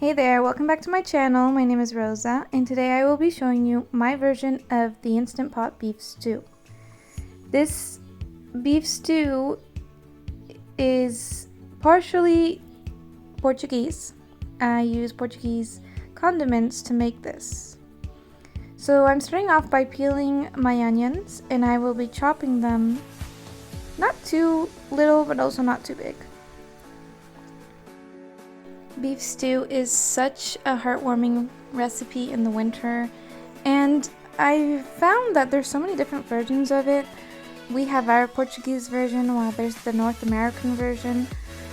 Hey there, welcome back to my channel. My name is Rosa, and today I will be showing you my version of the Instant Pot beef stew. This beef stew is partially Portuguese. I use Portuguese condiments to make this. So I'm starting off by peeling my onions, and I will be chopping them not too little but also not too big. Beef stew is such a heartwarming recipe in the winter, and I found that there's so many different versions of it. We have our Portuguese version while there's the North American version,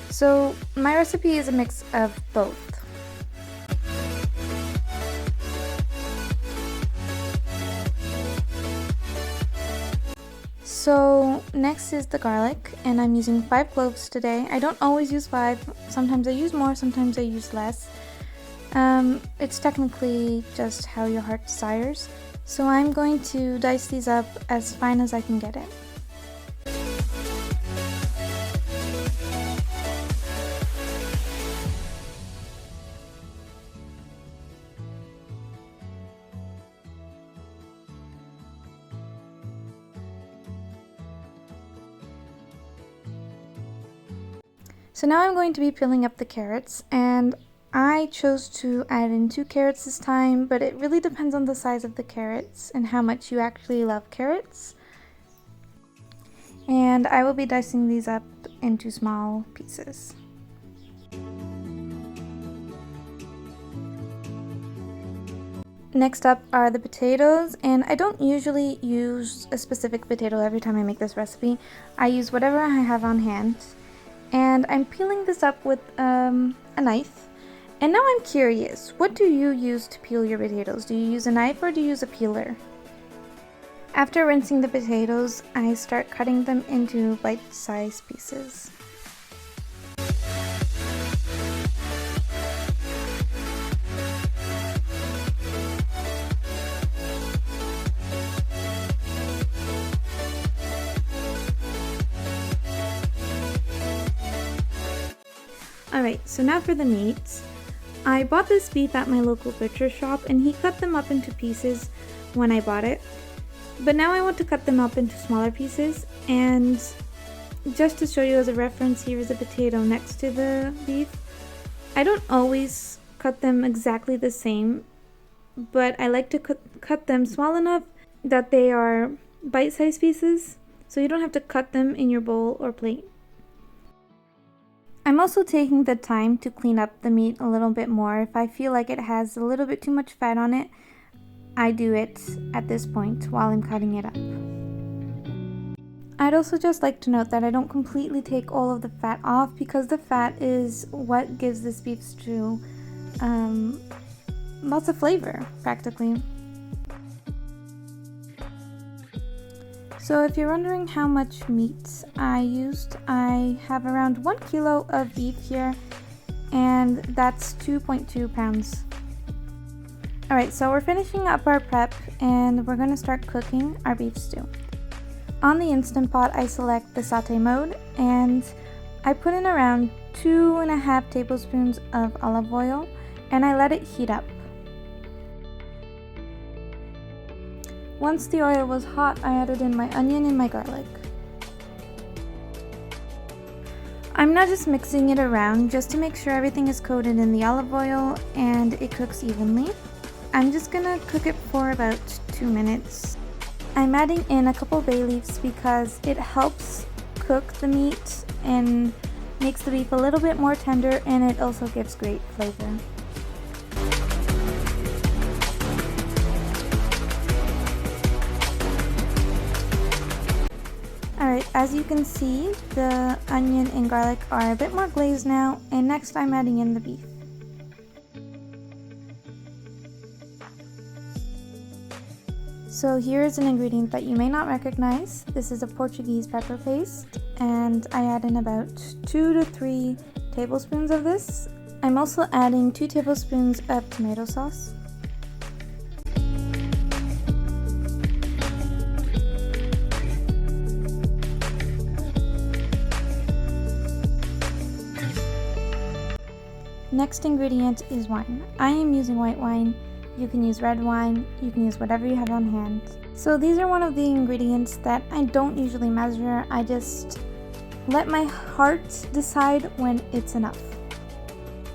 so my recipe is a mix of both. So next is the garlic, and I'm using 5 cloves today. I don't always use 5, sometimes I use more, sometimes I use less. It's technically just how your heart desires. So I'm going to dice these up as fine as I can get it. So now I'm going to be peeling up the carrots, and I chose to add in 2 carrots this time, but it really depends on the size of the carrots and how much you actually love carrots. And I will be dicing these up into small pieces. Next up are the potatoes, and I don't usually use a specific potato every time I make this recipe. I use whatever I have on hand. And I'm peeling this up with a knife. And now I'm curious, what do you use to peel your potatoes? Do you use a knife or do you use a peeler? After rinsing the potatoes, I start cutting them into bite-sized pieces. Alright, so now for the meats. I bought this beef at my local butcher shop, and he cut them up into pieces when I bought it. But now I want to cut them up into smaller pieces, and just to show you as a reference, here is a potato next to the beef. I don't always cut them exactly the same, but I like to cut them small enough that they are bite-sized pieces, so you don't have to cut them in your bowl or plate. I'm also taking the time to clean up the meat a little bit more. If I feel like it has a little bit too much fat on it, I do it at this point while I'm cutting it up. I'd also just like to note that I don't completely take all of the fat off, because the fat is what gives this beef stew lots of flavor, practically. So if you're wondering how much meat I used, I have around 1 kilo of beef here, and that's 2.2 pounds. Alright, so we're finishing up our prep, and we're going to start cooking our beef stew. On the Instant Pot, I select the saute mode, and I put in around 2.5 tablespoons of olive oil, and I let it heat up. Once the oil was hot, I added in my onion and my garlic. I'm now just mixing it around just to make sure everything is coated in the olive oil and it cooks evenly. I'm just gonna cook it for about 2 minutes. I'm adding in a couple bay leaves because it helps cook the meat and makes the beef a little bit more tender, and it also gives great flavor. Alright, as you can see, the onion and garlic are a bit more glazed now, and next I'm adding in the beef. So here is an ingredient that you may not recognize. This is a Portuguese pepper paste, and I add in about 2 to 3 tablespoons of this. I'm also adding 2 tablespoons of tomato sauce. Next ingredient is wine. I am using white wine. You can use red wine. You can use whatever you have on hand. So these are one of the ingredients that I don't usually measure. I just let my heart decide when it's enough.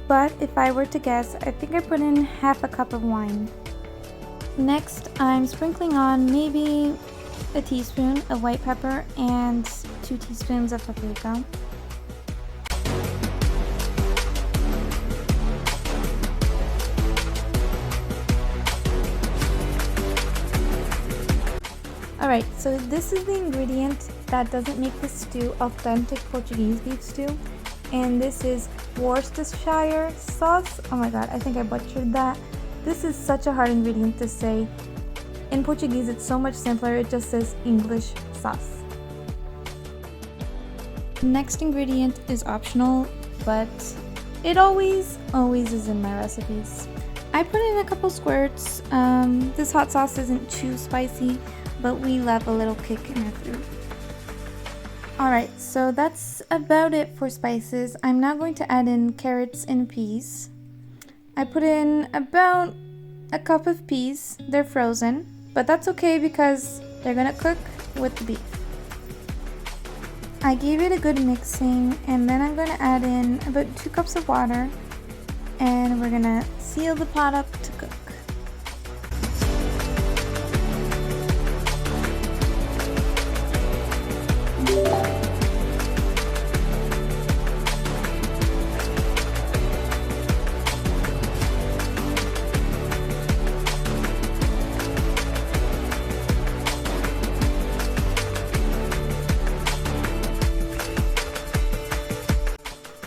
But if I were to guess, I think I put in half a cup of wine. Next, I'm sprinkling on maybe a teaspoon of white pepper and 2 teaspoons of paprika. Alright, so this is the ingredient that doesn't make the stew authentic Portuguese beef stew. And this is Worcestershire sauce. Oh my god, I think I butchered that. This is such a hard ingredient to say. In Portuguese, it's so much simpler. It just says English sauce. Next ingredient is optional, but it always is in my recipes. I put in a couple squirts. This hot sauce isn't too spicy, but we love a little kick in our food. Alright, so that's about it for spices. I'm now going to add in carrots and peas. I put in about a cup of peas. They're frozen, but that's okay because they're gonna cook with the beef. I gave it a good mixing, and then I'm gonna add in about 2 cups of water, and we're gonna seal the pot up to cook.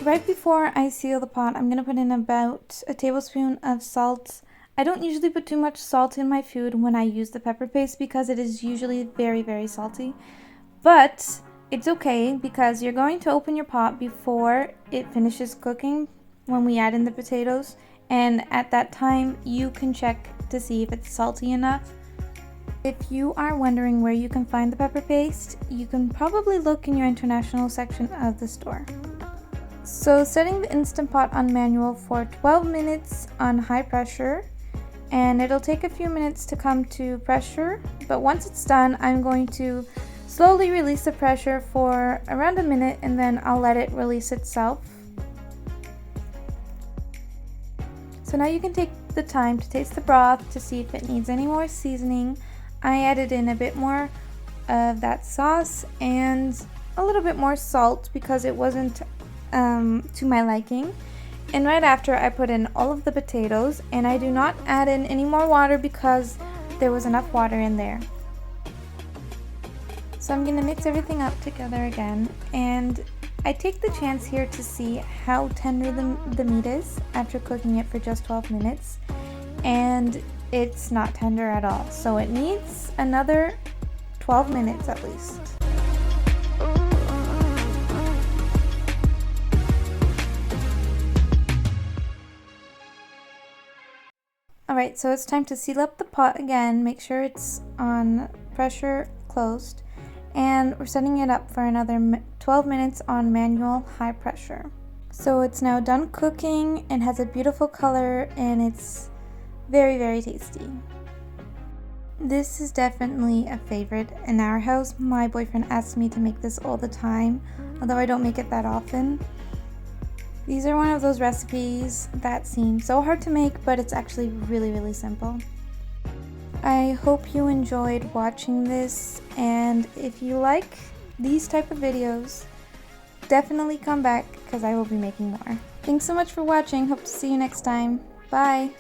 Right before I seal the pot, I'm going to put in about a tablespoon of salt. I don't usually put too much salt in my food when I use the pepper paste because it is usually very salty. But it's okay because you're going to open your pot before it finishes cooking when we add in the potatoes. And at that time, you can check to see if it's salty enough. If you are wondering where you can find the pepper paste, you can probably look in your international section of the store. So setting the Instant Pot on manual for 12 minutes on high pressure, and it'll take a few minutes to come to pressure, but once it's done, I'm going to slowly release the pressure for around a minute, and then I'll let it release itself. So now you can take the time to taste the broth to see if it needs any more seasoning. I added in a bit more of that sauce and a little bit more salt because it wasn't to my liking. And right after, I put in all of the potatoes, and I do not add in any more water because there was enough water in there. So I'm going to mix everything up together again, and I take the chance here to see how tender the meat is after cooking it for just 12 minutes, and it's not tender at all, so it needs another 12 minutes at least. Alright, so it's time to seal up the pot again, make sure it's on pressure closed, and we're setting it up for another 12 minutes on manual high pressure. So it's now done cooking and has a beautiful color, and it's very tasty. This is definitely a favorite in our house. My boyfriend asks me to make this all the time, although I don't make it that often. These are one of those recipes that seem so hard to make, but it's actually really simple. I hope you enjoyed watching this, and if you like these type of videos, definitely come back because I will be making more. Thanks so much for watching. Hope to see you next time. Bye!